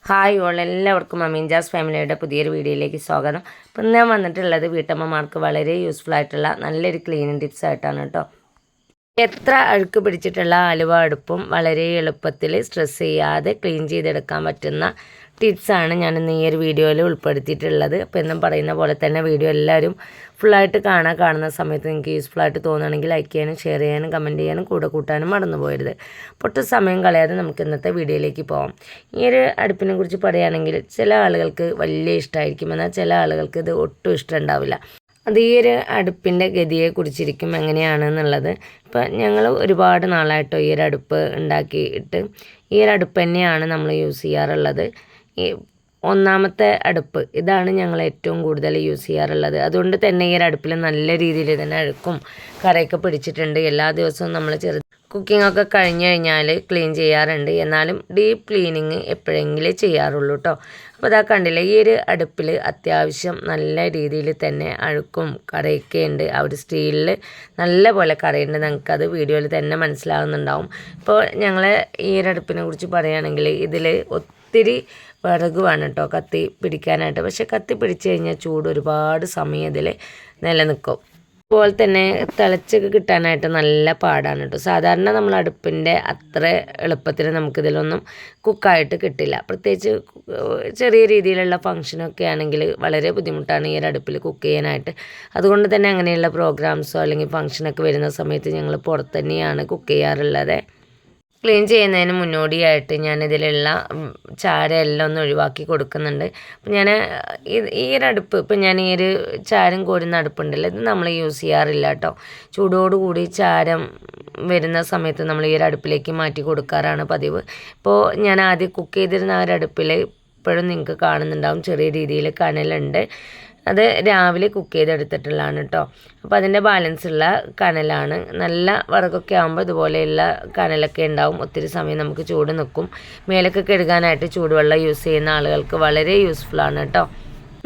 Hi all എല്ലാവർക്കും അമീൻജാസ് ഫാമിലിയുടെ പുതിയൊരു വീഡിയോയിലേക്ക് സ്വാഗതം. ഇപ്പം ഞാൻ വന്നിട്ടുള്ളത് വീട്ടമ്മമാർക്ക് വളരെ യൂസ്ഫുൾ ആയിട്ടുള്ള നല്ലൊരു ക്ലീനിങ് ടിപ്സ് ആയിട്ടാണ് കേട്ടോ. എത്ര അഴുക്ക് പിടിച്ചിട്ടുള്ള ആലുവ അടുപ്പും വളരെ എളുപ്പത്തിൽ സ്ട്രെസ് ചെയ്യാതെ ക്ലീൻ ചെയ്തെടുക്കാൻ പറ്റുന്ന ടിപ്സാണ് ഞാൻ ഇന്ന് ഈ ഒരു വീഡിയോയിൽ ഉൾപ്പെടുത്തിയിട്ടുള്ളത്. അപ്പോൾ എന്നും പറയുന്ന പോലെ തന്നെ വീഡിയോ എല്ലാവരും ഫുള്ളായിട്ട് കാണുന്ന സമയത്ത് നിങ്ങൾക്ക് യൂസ്ഫുള്ളായിട്ട് തോന്നുകയാണെങ്കിൽ ലൈക്ക് ചെയ്യാനും ഷെയർ ചെയ്യാനും കമൻറ്റ് ചെയ്യാനും കൂടെ കൂട്ടാനും മറന്നു പോകരുത്. ഒട്ടും സമയം കളയാതെ നമുക്ക് ഇന്നത്തെ വീഡിയോയിലേക്ക് പോകാം. ഈ ഒരു അടുപ്പിനെ കുറിച്ച് പറയുകയാണെങ്കിൽ ചില ആളുകൾക്ക് വലിയ ഇഷ്ടമായിരിക്കും, എന്നാൽ ചില ആളുകൾക്ക് ഇത് ഒട്ടും ഇഷ്ടമുണ്ടാവില്ല. അത് ഈ ഒരു അടുപ്പിൻ്റെ ഗതിയെക്കുറിച്ചിരിക്കും എങ്ങനെയാണെന്നുള്ളത്. ഇപ്പം ഞങ്ങൾ ഒരുപാട് നാളായിട്ടോ ഈ ഒരു അടുപ്പ് ഉണ്ടാക്കിയിട്ട് ഈ ഒരു അടുപ്പ് തന്നെയാണ് നമ്മൾ യൂസ് ചെയ്യാറുള്ളത്. ഈ ഒന്നാമത്തെ അടുപ്പ് ഇതാണ് ഞങ്ങൾ ഏറ്റവും കൂടുതൽ യൂസ് ചെയ്യാറുള്ളത്. അതുകൊണ്ട് തന്നെ ഈ ഒരു അടുപ്പിൽ നല്ല രീതിയിൽ തന്നെ അഴുക്കും കറയൊക്കെ പിടിച്ചിട്ടുണ്ട്. എല്ലാ ദിവസവും നമ്മൾ കുക്കിങ്ങൊക്കെ കഴിഞ്ഞ് കഴിഞ്ഞാൽ ക്ലീൻ ചെയ്യാറുണ്ട്, എന്നാലും ഡീപ്പ് ക്ലീനിങ് എപ്പോഴെങ്കിലും ചെയ്യാറുള്ളൂ കേട്ടോ. അപ്പോൾ അതാ കണ്ടില്ലേ, ഈ ഒരു അടുപ്പിൽ അത്യാവശ്യം നല്ല രീതിയിൽ തന്നെ അഴുക്കും കറയൊക്കെ ഉണ്ട്. ആ ഒരു സ്റ്റീലിൽ നല്ല പോലെ കറയുണ്ട്, ഞങ്ങൾക്കത് വീഡിയോയിൽ തന്നെ മനസ്സിലാവുന്നുണ്ടാവും. ഇപ്പോൾ ഞങ്ങൾ ഈ ഒരു അടുപ്പിനെ കുറിച്ച് പറയുകയാണെങ്കിൽ ഇതിൽ ഒത്തിരി വിറക് വേണം കേട്ടോ കത്തി പിടിക്കാനായിട്ട്. പക്ഷേ കത്തി പിടിച്ച് കഴിഞ്ഞാൽ ചൂട് ഒരുപാട് സമയം ഇതിൽ നിലനിൽക്കും. അതുപോലെ തന്നെ തിളച്ചൊക്കെ കിട്ടാനായിട്ട് നല്ല പാടാണ് കേട്ടോ. സാധാരണ നമ്മൾ അടുപ്പിൻ്റെ അത്ര എളുപ്പത്തിൽ നമുക്കിതിലൊന്നും കുക്കായിട്ട് കിട്ടില്ല. പ്രത്യേകിച്ച് ചെറിയ രീതിയിലുള്ള ഫങ്ഷനൊക്കെ ആണെങ്കിൽ വളരെ ബുദ്ധിമുട്ടാണ് ഈ ഒരു അടുപ്പിൽ കുക്ക് ചെയ്യാനായിട്ട്. അതുകൊണ്ട് തന്നെ അങ്ങനെയുള്ള പ്രോഗ്രാംസോ അല്ലെങ്കിൽ ഫങ്ഷനൊക്കെ വരുന്ന സമയത്ത് ഞങ്ങൾ പുറത്ത് തന്നെയാണ് കുക്ക് ചെയ്യാറുള്ളത്. ക്ലീൻ ചെയ്യുന്നതിന് മുന്നോടിയായിട്ട് ഞാനിതിലുള്ള ചാരമെല്ലാം ഒന്ന് ഒഴിവാക്കി കൊടുക്കുന്നുണ്ട്. അപ്പം ഞാൻ ഈ ഒരു അടുപ്പ് ഇപ്പം ഞാൻ ഈ ഒരു ചാരം കോരുന്ന അടുപ്പുണ്ടല്ലോ, ഇത് നമ്മൾ യൂസ് ചെയ്യാറില്ല കേട്ടോ. ചൂടോടുകൂടി ചാരം വരുന്ന സമയത്ത് നമ്മൾ ഈ ഒരു അടുപ്പിലേക്ക് മാറ്റി കൊടുക്കാറാണ് പതിവ്. ഇപ്പോൾ ഞാൻ ആദ്യം കുക്ക് ചെയ്തിരുന്ന ആ ഒരു അടുപ്പിൽ ഇപ്പോഴും നിങ്ങൾക്ക് കാണുന്നുണ്ടാവും ചെറിയ രീതിയിൽ കനലുണ്ട്. അത് രാവിലെ കുക്ക് ചെയ്തെടുത്തിട്ടുള്ളതാണ് കേട്ടോ. അപ്പോൾ അതിൻ്റെ ബാലൻസ് ഉള്ള കനലാണ്. നല്ല വിറകൊക്കെ ആകുമ്പോൾ ഇതുപോലെയുള്ള കനലൊക്കെ ഉണ്ടാവും. ഒത്തിരി സമയം നമുക്ക് ചൂട് നിൽക്കും. മേലൊക്കെ കഴുകാനായിട്ട് ചൂടുവെള്ളം യൂസ് ചെയ്യുന്ന ആളുകൾക്ക് വളരെ യൂസ്ഫുള്ളാണ് കേട്ടോ.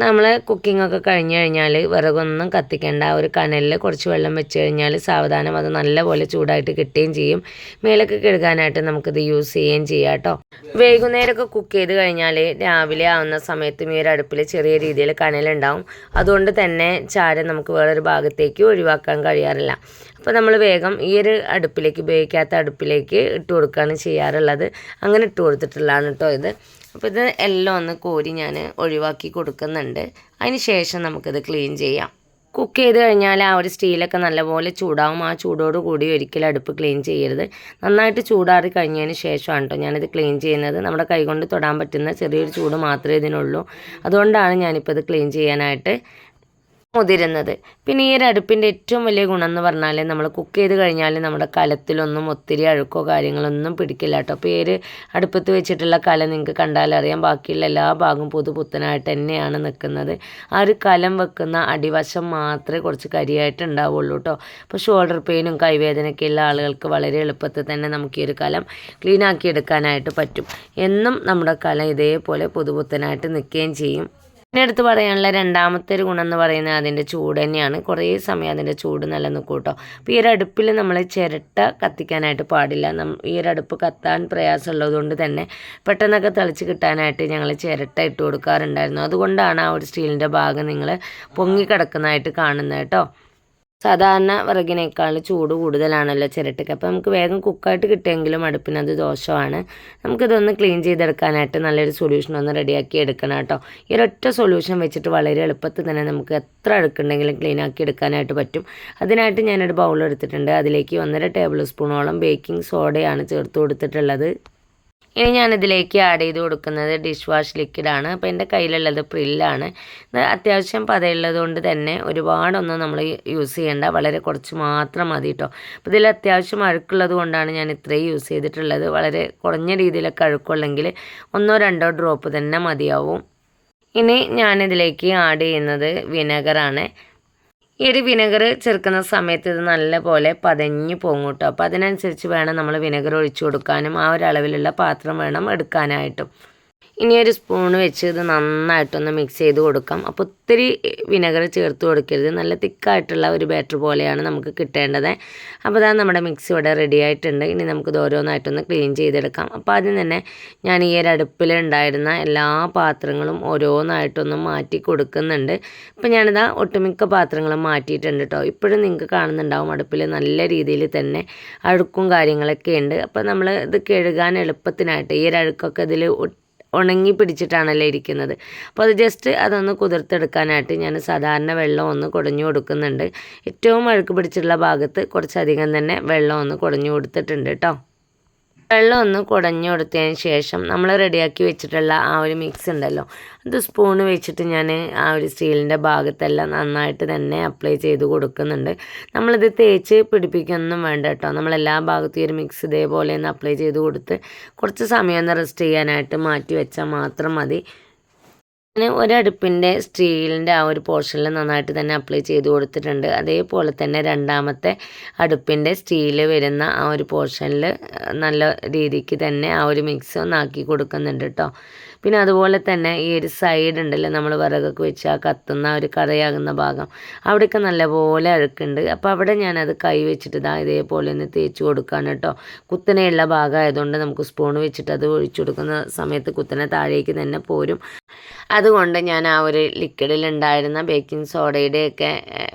നമ്മൾ കുക്കിങ്ങൊക്കെ കഴിഞ്ഞ് കഴിഞ്ഞാൽ വിറകൊന്നും കത്തിക്കേണ്ട, ഒരു കനലിൽ കുറച്ച് വെള്ളം വെച്ച് കഴിഞ്ഞാൽ സാവധാനം അത് നല്ലപോലെ ചൂടായിട്ട് കിട്ടുകയും ചെയ്യും. മേലൊക്കെ കഴുകാനായിട്ട് നമുക്കിത് യൂസ് ചെയ്യുകയും ചെയ്യാം കേട്ടോ. വൈകുന്നേരമൊക്കെ കുക്ക് ചെയ്ത് കഴിഞ്ഞാൽ രാവിലെ ആവുന്ന സമയത്തും ഈ ഒരു അടുപ്പിൽ ചെറിയ രീതിയിൽ കനലുണ്ടാവും. അതുകൊണ്ട് തന്നെ ചാരം നമുക്ക് വേറൊരു ഭാഗത്തേക്ക് ഒഴിവാക്കാൻ കഴിയാറില്ല. അപ്പോൾ നമ്മൾ വേഗം ഈ ഒരു അടുപ്പിലേക്ക്, ഉപയോഗിക്കാത്ത അടുപ്പിലേക്ക് ഇട്ട് കൊടുക്കുകയാണ് ചെയ്യാറുള്ളത്. അങ്ങനെ ഇട്ട് കൊടുത്തിട്ടുള്ളതാണ് കേട്ടോ ഇത്. അപ്പോൾ ഇത് എല്ലാം ഒന്ന് കോരി ഞാൻ ഒഴിവാക്കി കൊടുക്കുന്നുണ്ട്. അതിന് ശേഷം നമുക്കിത് ക്ലീൻ ചെയ്യാം. കുക്ക് ചെയ്ത് കഴിഞ്ഞാൽ ആ ഒരു സ്റ്റീലൊക്കെ നല്ലപോലെ ചൂടാവും. ആ ചൂടോട് കൂടി ഒരിക്കലും അടുപ്പ് ക്ലീൻ ചെയ്യരുത്. നന്നായിട്ട് ചൂടാറി കഴിഞ്ഞതിന് ശേഷമാണ് കേട്ടോ ഞാനിത് ക്ലീൻ ചെയ്യുന്നത്. നമ്മുടെ കൈകൊണ്ട് തൊടാൻ പറ്റുന്ന ചെറിയൊരു ചൂട് മാത്രമേ ഇതിനുള്ളൂ. അതുകൊണ്ടാണ് ഞാനിപ്പോൾ ഇത് ക്ലീൻ ചെയ്യാനായിട്ട് മുതിരുന്നത്. പിന്നെ ഈ ഒരു അടുപ്പിൻ്റെ ഏറ്റവും വലിയ ഗുണം എന്ന് പറഞ്ഞാൽ നമ്മൾ കുക്ക് ചെയ്ത് കഴിഞ്ഞാൽ നമ്മുടെ കലത്തിലൊന്നും ഒത്തിരി അഴുക്കോ കാര്യങ്ങളൊന്നും പിടിക്കില്ല കേട്ടോ. അപ്പോൾ ഈ ഒരു അടുപ്പത്ത് വെച്ചിട്ടുള്ള കലം നിങ്ങൾക്ക് കണ്ടാലറിയാം, ബാക്കിയുള്ള എല്ലാ ഭാഗവും പുതുപുത്തനായിട്ട് തന്നെയാണ് നിൽക്കുന്നത്. ആ ഒരു കലം വെക്കുന്ന അടിവശം മാത്രമേ കുറച്ച് കരിയായിട്ട് ഉണ്ടാവുള്ളൂ കേട്ടോ. അപ്പോൾ ഷോൾഡർ പെയിനും കൈവേദനയൊക്കെ ഉള്ള ആളുകൾക്ക് വളരെ എളുപ്പത്തിൽ തന്നെ നമുക്ക് ഈ ഒരു കലം ക്ലീൻ ആക്കി എടുക്കാനായിട്ട് പറ്റും. എന്നും നമ്മുടെ കലം ഇതേപോലെ പുതുപുത്തനായിട്ട് നിൽക്കുകയും ചെയ്യും. പിന്നെ എടുത്ത് പറയാനുള്ള രണ്ടാമത്തെ ഒരു ഗുണം എന്ന് പറയുന്നത് അതിൻ്റെ ചൂട് തന്നെയാണ്. കുറേ സമയം അതിൻ്റെ ചൂട് നിലനിൽക്കും കേട്ടോ. അപ്പോൾ ഈ ഒരു അടുപ്പിൽ നമ്മൾ ചിരട്ട കത്തിക്കാനായിട്ട് പാടില്ല. ഈ ഒരു അടുപ്പ് കത്താൻ പ്രയാസമുള്ളതുകൊണ്ട് തന്നെ പെട്ടെന്നൊക്കെ തിളച്ച് കിട്ടാനായിട്ട് ഞങ്ങൾ ചിരട്ട ഇട്ട് കൊടുക്കാറുണ്ടായിരുന്നു. അതുകൊണ്ടാണ് ആ ഒരു സ്റ്റീലിൻ്റെ ഭാഗം നിങ്ങൾ പൊങ്ങിക്കിടക്കുന്നതായിട്ട് കാണുന്നത് കേട്ടോ. സാധാരണ വിറകിനേക്കാൾ ചൂട് കൂടുതലാണല്ലോ ചിരട്ടയ്ക്ക്. അപ്പോൾ നമുക്ക് വേഗം കുക്കായിട്ട് കിട്ടിയെങ്കിലും അടുപ്പിനത് ദോഷമാണ്. നമുക്കിതൊന്ന് ക്ലീൻ ചെയ്തെടുക്കാനായിട്ട് നല്ലൊരു സൊല്യൂഷൻ ഒന്ന് റെഡിയാക്കി എടുക്കണം കേട്ടോ. ഈ ഒരൊറ്റ സൊല്യൂഷൻ വെച്ചിട്ട് വളരെ എളുപ്പത്തിൽ തന്നെ നമുക്ക് എത്ര അടുക്കുണ്ടെങ്കിലും ക്ലീൻ ആക്കി എടുക്കാനായിട്ട് പറ്റും. അതിനായിട്ട് ഞാനൊരു ബൗൾ എടുത്തിട്ടുണ്ട്. അതിലേക്ക് 1.5 ടേബിൾ സ്പൂണോളം ബേക്കിംഗ് സോഡയാണ് ചേർത്ത് കൊടുത്തിട്ടുള്ളത്. ഇനി ഞാനിതിലേക്ക് ആഡ് ചെയ്ത് കൊടുക്കുന്നത് ഡിഷ് വാഷ് ലിക്വിഡാണ്. അപ്പോൾ എൻ്റെ കയ്യിലുള്ളത് പ്രില്ലാണ്. ഇത് അത്യാവശ്യം പതയുള്ളത് കൊണ്ട് തന്നെ ഒരുപാടൊന്നും നമ്മൾ യൂസ് ചെയ്യേണ്ട, വളരെ കുറച്ച് മാത്രം മതി കേട്ടോ. അപ്പോൾ ഇതിൽ അത്യാവശ്യം അഴുക്കുള്ളത് കൊണ്ടാണ് ഞാൻ ഇത്രയും യൂസ് ചെയ്തിട്ടുള്ളത്. വളരെ കുറഞ്ഞ രീതിയിലൊക്കെ അഴുക്കുള്ളെങ്കിൽ 1-2 ഡ്രോപ്പ് തന്നെ മതിയാവും. ഇനി ഞാനിതിലേക്ക് ആഡ് ചെയ്യുന്നത് വിനെഗറാണ്. ഈ ഒരു വിനെഗർ ചേർക്കുന്ന സമയത്ത് ഇത് നല്ലപോലെ പതഞ്ഞ് പോകും കേട്ടോ. അപ്പോൾ അതിനനുസരിച്ച് വേണം നമ്മൾ വിനെഗർ ഒഴിച്ചു കൊടുക്കാനും. ആ ഒരു അളവിലുള്ള പാത്രം വേണം എടുക്കാനായിട്ടും. ഇനി ഒരു സ്പൂൺ വെച്ച് ഇത് നന്നായിട്ടൊന്ന് മിക്സ് ചെയ്ത് കൊടുക്കാം. അപ്പോൾ ഒത്തിരി വിനെഗർ ചേർത്ത് കൊടുക്കരുത്, നല്ല തിക്കായിട്ടുള്ള ഒരു ബാറ്റർ പോലെയാണ് നമുക്ക് കിട്ടേണ്ടത്. അപ്പോൾ അതാ നമ്മുടെ മിക്സ് ഇവിടെ റെഡി ആയിട്ടുണ്ട്. ഇനി നമുക്കിത് ഓരോന്നായിട്ടൊന്ന് ക്ലീൻ ചെയ്തെടുക്കാം. അപ്പോൾ ആദ്യം തന്നെ ഞാൻ ഈ ഒരു അടുപ്പിലുണ്ടായിരുന്ന എല്ലാ പാത്രങ്ങളും ഓരോന്നായിട്ടൊന്ന് മാറ്റി കൊടുക്കുന്നുണ്ട്. അപ്പോൾ ഞാനിതാ ഒട്ടുമിക്ക പാത്രങ്ങളും മാറ്റിയിട്ടുണ്ട് കേട്ടോ. ഇപ്പോഴും നിങ്ങൾക്ക് കാണുന്നുണ്ടാവും അടുപ്പിൽ നല്ല രീതിയിൽ തന്നെ അഴുക്കും കാര്യങ്ങളൊക്കെ ഉണ്ട്. അപ്പോൾ നമ്മൾ ഇത് കഴുകാൻ എളുപ്പത്തിനായിട്ട് ഈ ഒരു അഴുക്കൊക്കെ ഇതിൽ ഉണങ്ങി പിടിച്ചിട്ടാണല്ലോ ഇരിക്കുന്നത്. അപ്പോൾ അത് ജസ്റ്റ് അതൊന്ന് കുതിർത്തെടുക്കാനായിട്ട് ഞാൻ സാധാരണ വെള്ളം ഒന്ന് കുടഞ്ഞു കൊടുക്കുന്നുണ്ട്. ഏറ്റവും അഴുക്ക് പിടിച്ചിട്ടുള്ള ഭാഗത്ത് കുറച്ചധികം തന്നെ വെള്ളം ഒന്ന് കുടഞ്ഞു കൊടുത്തിട്ടുണ്ട് കേട്ടോ. വെള്ളം ഒന്ന് കുടഞ്ഞു കൊടുത്തതിന് ശേഷം നമ്മൾ റെഡിയാക്കി വെച്ചിട്ടുള്ള ആ ഒരു മിക്സ് ഉണ്ടല്ലോ, അത് സ്പൂണ് വെച്ചിട്ട് ഞാൻ ആ ഒരു സ്റ്റീലിൻ്റെ ഭാഗത്തെല്ലാം നന്നായിട്ട് തന്നെ അപ്ലൈ ചെയ്ത് കൊടുക്കുന്നുണ്ട്. നമ്മളിത് തേച്ച് പിടിപ്പിക്കൊന്നും വേണ്ട കേട്ടോ. നമ്മളെല്ലാ ഭാഗത്തും ഈ ഒരു മിക്സ് ഇതേപോലെ ഒന്ന് അപ്ലൈ ചെയ്ത് കൊടുത്ത് കുറച്ച് സമയം ഒന്ന് റെസ്റ്റ് ചെയ്യാനായിട്ട് മാറ്റി വെച്ചാൽ മാത്രം മതി. ഞാൻ ഒരടുപ്പിൻ്റെ സ്റ്റീലിൻ്റെ ആ ഒരു പോർഷനിൽ നന്നായിട്ട് തന്നെ അപ്ലൈ ചെയ്ത് കൊടുത്തിട്ടുണ്ട്. അതേപോലെ തന്നെ രണ്ടാമത്തെ അടുപ്പിൻ്റെ സ്റ്റീൽ വരുന്ന ആ ഒരു പോർഷനിൽ നല്ല രീതിക്ക് തന്നെ ആ ഒരു മിക്സ് ഒന്ന് ആക്കി കൊടുക്കുന്നുണ്ട് കേട്ടോ. പിന്നെ അതുപോലെ തന്നെ ഈ ഒരു സൈഡ് ഉണ്ടല്ലോ, നമ്മൾ വിറകൊക്കെ വെച്ച് ആ കത്തുന്ന ഒരു കറയാകുന്ന ഭാഗം, അവിടെയൊക്കെ നല്ലപോലെ അഴുക്കുണ്ട്. അപ്പോൾ അവിടെ ഞാനത് കൈ വെച്ചിട്ട് ഇതേപോലെ ഒന്ന് തേച്ച് കൊടുക്കുകയാണ് കേട്ടോ. കുത്തനെയുള്ള ഭാഗമായതുകൊണ്ട് നമുക്ക് സ്പൂൺ വെച്ചിട്ട് അത് ഒഴിച്ചു കൊടുക്കുന്ന സമയത്ത് കുത്തനെ താഴേക്ക് തന്നെ പോരും. അതുകൊണ്ട് ഞാൻ ആ ഒരു ലിക്വിഡിലുണ്ടായിരുന്ന ബേക്കിംഗ് സോഡയുടെയൊക്കെ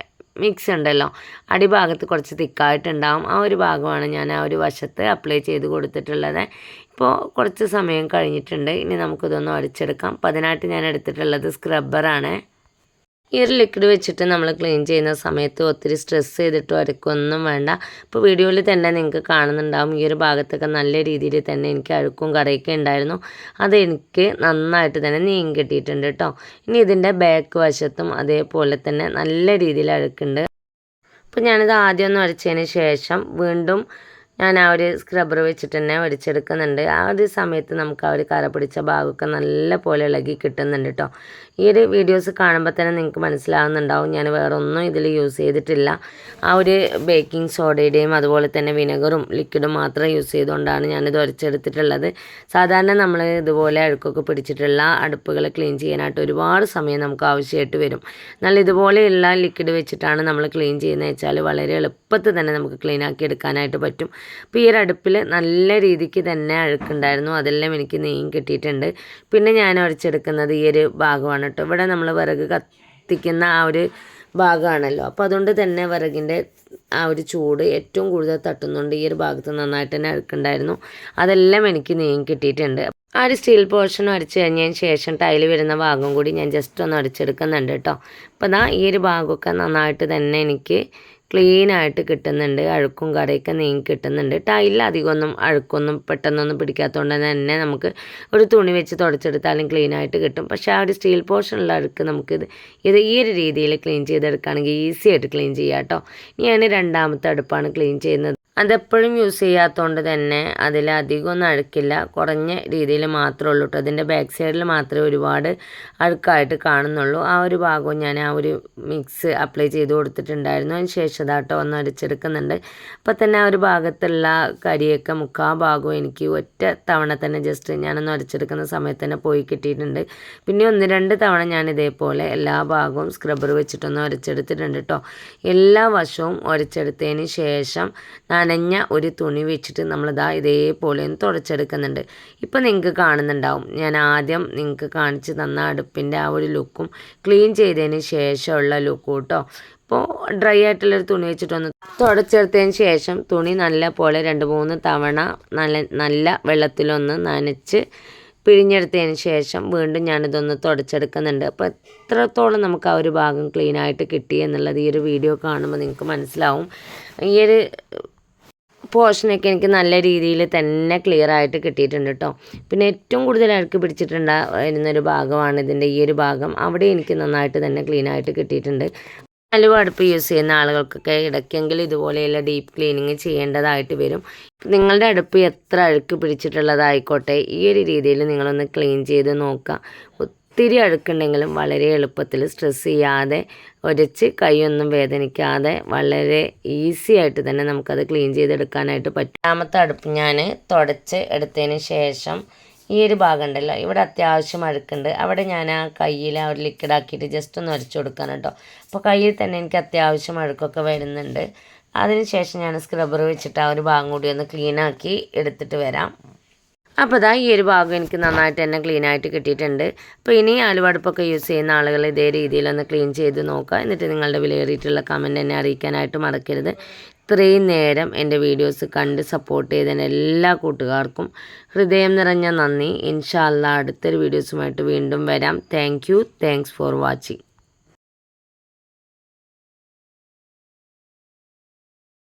മിക്സ് ഉണ്ടല്ലോ, അടിഭാഗത്ത് കുറച്ച് തിക്കായിട്ടുണ്ടാവും. ആ ഒരു ഭാഗമാണ് ഞാൻ ആ ഒരു വശത്ത് അപ്ലൈ ചെയ്ത് കൊടുത്തിട്ടുള്ളത്. ഇപ്പോൾ കുറച്ച് സമയം കഴിഞ്ഞിട്ടുണ്ട്. ഇനി നമുക്കിതൊന്ന് അടിച്ചെടുക്കാം. അപ്പോൾ അതിനായിട്ട് ഞാൻ എടുത്തിട്ടുള്ളത് സ്ക്രബ്ബറാണ്. ഈ ഒരു ലിക്വിഡ് വെച്ചിട്ട് നമ്മൾ ക്ലീൻ ചെയ്യുന്ന സമയത്ത് ഒത്തിരി സ്ട്രെസ് ചെയ്തിട്ടോ അഴുക്കൊന്നും വേണ്ട. ഇപ്പോൾ വീഡിയോയിൽ തന്നെ നിങ്ങൾക്ക് കാണുന്നുണ്ടാവും, ഈ ഒരു ഭാഗത്തൊക്കെ നല്ല രീതിയിൽ തന്നെ എനിക്ക് അഴുക്കും കറയൊക്കെ ഉണ്ടായിരുന്നു. അതെനിക്ക് നന്നായിട്ട് തന്നെ നീങ്ങി കിട്ടിയിട്ടുണ്ട് കേട്ടോ. ഇനി ഇതിൻ്റെ ബാക്ക് വശത്തും അതേപോലെ തന്നെ നല്ല രീതിയിൽ അഴുക്കുണ്ട്. അപ്പോൾ ഞാനിത് ആദ്യം ഒന്ന് അടിച്ചതിന് ശേഷം വീണ്ടും ഞാൻ ആ ഒരു സ്ക്രബ്ബർ വെച്ചിട്ട് തന്നെ ഒടിച്ചെടുക്കുന്നുണ്ട്. ആ ഒരു സമയത്ത് നമുക്ക് ആ ഒരു കറ പിടിച്ച ഭാഗമൊക്കെ നല്ല പോലെ ഇളകി കിട്ടുന്നുണ്ട് കേട്ടോ. ഈ ഒരു വീഡിയോസ് കാണുമ്പോൾ തന്നെ നിങ്ങൾക്ക് മനസ്സിലാവുന്നുണ്ടാവും ഞാൻ വേറെ ഒന്നും ഇതിൽ യൂസ് ചെയ്തിട്ടില്ല. ആ ഒരു ബേക്കിംഗ് സോഡയുടെയും അതുപോലെ തന്നെ വിനെഗറും ലിക്വിഡും മാത്രം യൂസ് ചെയ്തുകൊണ്ടാണ് ഞാനിത് ഉരച്ചെടുത്തിട്ടുള്ളത്. സാധാരണ നമ്മൾ ഇതുപോലെ അഴുക്കൊക്കെ പിടിച്ചിട്ടുള്ള അടുപ്പുകൾ ക്ലീൻ ചെയ്യാനായിട്ട് ഒരുപാട് സമയം നമുക്ക് ആവശ്യമായിട്ട് വരും. എന്നാൽ ഇതുപോലെയുള്ള ലിക്വിഡ് വെച്ചിട്ടാണ് നമ്മൾ ക്ലീൻ ചെയ്യുന്നത് വെച്ചാൽ വളരെ എളുപ്പത്തിൽ തന്നെ നമുക്ക് ക്ലീൻ ആക്കി എടുക്കാനായിട്ട് പറ്റും. അപ്പോൾ ഈ ഒരു അടുപ്പിൽ നല്ല രീതിക്ക് തന്നെ അഴുക്കുണ്ടായിരുന്നു, അതെല്ലാം എനിക്ക് നീങ്ങി കിട്ടിയിട്ടുണ്ട്. പിന്നെ ഞാൻ ഉരച്ചെടുക്കുന്നത് ഈ ഒരു ഭാഗമാണ് കേട്ടോ. ഇവിടെ നമ്മൾ വിറക് കത്തിക്കുന്ന ആ ഒരു ഭാഗമാണല്ലോ, അപ്പോൾ അതുകൊണ്ട് തന്നെ വിറകിൻ്റെ ആ ഒരു ചൂട് ഏറ്റവും കൂടുതൽ തട്ടുന്നുണ്ട്. ഈ ഒരു ഭാഗത്ത് നന്നായിട്ട് തന്നെ അഴുക്കുണ്ടായിരുന്നു, അതെല്ലാം എനിക്ക് നീങ്ങി കിട്ടിയിട്ടുണ്ട്. ആ ഒരു സ്റ്റീൽ പോർഷൻ അടിച്ചു കഴിഞ്ഞതിന് ശേഷം ടൈല് വരുന്ന ഭാഗം കൂടി ഞാൻ ജസ്റ്റ് ഒന്ന് അടിച്ചെടുക്കുന്നുണ്ട് കേട്ടോ. അപ്പോൾ ഈ ഒരു ഭാഗമൊക്കെ നന്നായിട്ട് തന്നെ എനിക്ക് ക്ലീനായിട്ട് കിട്ടുന്നുണ്ട്, അഴുക്കും കറയൊക്കെ നീങ്ങി കിട്ടുന്നുണ്ട്. ടൈലിൽ അധികമൊന്നും അഴുക്കൊന്നും പെട്ടെന്നൊന്നും പിടിക്കാത്തതുകൊണ്ട് തന്നെ നമുക്ക് ഒരു തുണി വെച്ച് തുടച്ചെടുത്താലും ക്ലീനായിട്ട് കിട്ടും. പക്ഷേ ആ ഒരു സ്റ്റീൽ പോർഷനുള്ള അഴുക്ക് നമുക്കിത് ഈ ഒരു രീതിയിൽ ക്ലീൻ ചെയ്തെടുക്കുകയാണെങ്കിൽ ഈസി ആയിട്ട് ക്ലീൻ ചെയ്യാം കേട്ടോ. ഞാൻ രണ്ടാമത്തെ അടുപ്പാണ് ക്ലീൻ ചെയ്യുന്നത്. അതെപ്പോഴും യൂസ് ചെയ്യാത്തതുകൊണ്ട് തന്നെ അതിലധികമൊന്നും അഴുക്കില്ല, കുറഞ്ഞ രീതിയിൽ മാത്രമേ ഉള്ളൂ കേട്ടോ. അതിൻ്റെ ബാക്ക് സൈഡിൽ മാത്രമേ ഒരുപാട് അഴുക്കായിട്ട് കാണുന്നുള്ളൂ. ആ ഒരു ഭാഗവും ഞാൻ ആ ഒരു മിക്സ് അപ്ലൈ ചെയ്ത് കൊടുത്തിട്ടുണ്ടായിരുന്നു. അതിന് ശേഷം കേട്ടോ ഒന്ന് അടിച്ചെടുക്കുന്നുണ്ട്. അപ്പോൾ തന്നെ ആ ഒരു ഭാഗത്തുള്ള കരിയൊക്കെ മുക്കാ ഭാഗവും എനിക്ക് ഒറ്റ തവണ തന്നെ ജസ്റ്റ് ഞാനൊന്ന് അടിച്ചെടുക്കുന്ന സമയത്ത് തന്നെ പോയി കിട്ടിയിട്ടുണ്ട്. പിന്നെ 1-2 തവണ ഞാൻ ഇതേപോലെ എല്ലാ ഭാഗവും സ്ക്രബ്ബർ വെച്ചിട്ടൊന്ന് ഉരച്ചെടുത്തിട്ടുണ്ട് കേട്ടോ. എല്ലാ വശവും ഉരച്ചെടുത്തതിന് ശേഷം നനഞ്ഞ ഒരു തുണി വെച്ചിട്ട് നമ്മളിതാ ഇതേപോലെ ഒന്ന് തുടച്ചെടുക്കുന്നുണ്ട്. ഇപ്പം നിങ്ങൾക്ക് കാണുന്നുണ്ടാവും ഞാൻ ആദ്യം നിങ്ങൾക്ക് കാണിച്ച് തന്ന അടുപ്പിൻ്റെ ആ ഒരു ലുക്കും ക്ലീൻ ചെയ്തതിന് ശേഷമുള്ള ലുക്കും കേട്ടോ. അപ്പോൾ ഡ്രൈ ആയിട്ടുള്ളൊരു തുണി വെച്ചിട്ടൊന്ന് തുടച്ചെടുത്തതിന് ശേഷം തുണി നല്ല പോലെ 2-3 തവണ നല്ല വെള്ളത്തിലൊന്ന് നനച്ച് പിഴിഞ്ഞെടുത്തതിന് ശേഷം വീണ്ടും ഞാനിതൊന്ന് തുടച്ചെടുക്കുന്നുണ്ട്. അപ്പോൾ എത്രത്തോളം നമുക്ക് ആ ഒരു ഭാഗം ക്ലീനായിട്ട് കിട്ടി എന്നുള്ളത് ഈ ഒരു വീഡിയോ കാണുമ്പോൾ നിങ്ങൾക്ക് മനസ്സിലാവും. ഈ ഒരു പോർഷനൊക്കെ എനിക്ക് നല്ല രീതിയിൽ തന്നെ ക്ലിയർ ആയിട്ട് കിട്ടിയിട്ടുണ്ട് കേട്ടോ. പിന്നെ ഏറ്റവും കൂടുതൽ അഴുക്ക് പിടിച്ചിട്ടുണ്ടായിരുന്നൊരു ഭാഗമാണ് ഇതിൻ്റെ ഈ ഒരു ഭാഗം. അവിടെ എനിക്ക് നന്നായിട്ട് തന്നെ ക്ലീനായിട്ട് കിട്ടിയിട്ടുണ്ട്. അലുവ അടുപ്പ് യൂസ് ചെയ്യുന്ന ആളുകൾക്കൊക്കെ ഇടയ്ക്കെങ്കിലും ഇതുപോലെയുള്ള ഡീപ്പ് ക്ലീനിങ് ചെയ്യേണ്ടതായിട്ട് വരും. നിങ്ങളുടെ അടുപ്പ് എത്ര അഴുക്ക് പിടിച്ചിട്ടുള്ളതായിക്കോട്ടെ ഈ ഒരു രീതിയിൽ നിങ്ങളൊന്ന് ക്ലീൻ ചെയ്ത് നോക്കുക. ഒത്തിരി അഴുക്കുണ്ടെങ്കിലും വളരെ എളുപ്പത്തിൽ സ്ട്രെസ് ചെയ്യാതെ ഉരച്ച് കൈയൊന്നും വേദനിക്കാതെ വളരെ ഈസി ആയിട്ട് തന്നെ നമുക്കത് ക്ലീൻ ചെയ്തെടുക്കാനായിട്ട് പറ്റും. രണ്ടാമത്തെ അടുപ്പ് ഞാൻ തുടച്ച് എടുത്തതിന് ശേഷം ഈ ഒരു ഭാഗം ഉണ്ടല്ലോ, ഇവിടെ അത്യാവശ്യം അഴുക്കുണ്ട്. അവിടെ ഞാൻ ആ കയ്യിൽ ആ ഒരു ലിക്വിഡ് ആക്കിയിട്ട് ജസ്റ്റ് ഒന്ന് ഉരച്ചു കൊടുക്കാൻ കേട്ടോ. അപ്പോൾ കയ്യിൽ തന്നെ എനിക്ക് അത്യാവശ്യം അഴുക്കൊക്കെ വരുന്നുണ്ട്. അതിനുശേഷം ഞാൻ സ്ക്രബ്ബർ വെച്ചിട്ട് ആ ഒരു ഭാഗം കൂടി ഒന്ന് ക്ലീനാക്കി എടുത്തിട്ട് വരാം. അപ്പോൾ ഇതാ ഈ ഒരു ഭാഗം എനിക്ക് നന്നായിട്ട് തന്നെ ക്ലീനായിട്ട് കിട്ടിയിട്ടുണ്ട്. അപ്പോൾ ഇനി ആലുവടുപ്പൊക്കെ യൂസ് ചെയ്യുന്ന ആളുകൾ ഇതേ രീതിയിലൊന്ന് ക്ലീൻ ചെയ്ത് നോക്കുക. എന്നിട്ട് നിങ്ങളുടെ വിലയേറിയിട്ടുള്ള കമൻറ്റ് എന്നെ അറിയിക്കാനായിട്ട് മറക്കരുത്. ഇത്രയും നേരം എൻ്റെ വീഡിയോസ് കണ്ട് സപ്പോർട്ട് ചെയ്തതിന് എല്ലാ കൂട്ടുകാർക്കും ഹൃദയം നിറഞ്ഞ നന്ദി. ഇൻഷാ അല്ലാഹ് അടുത്തൊരു വീഡിയോസുമായിട്ട് വീണ്ടും വരാം. Thanks for watching.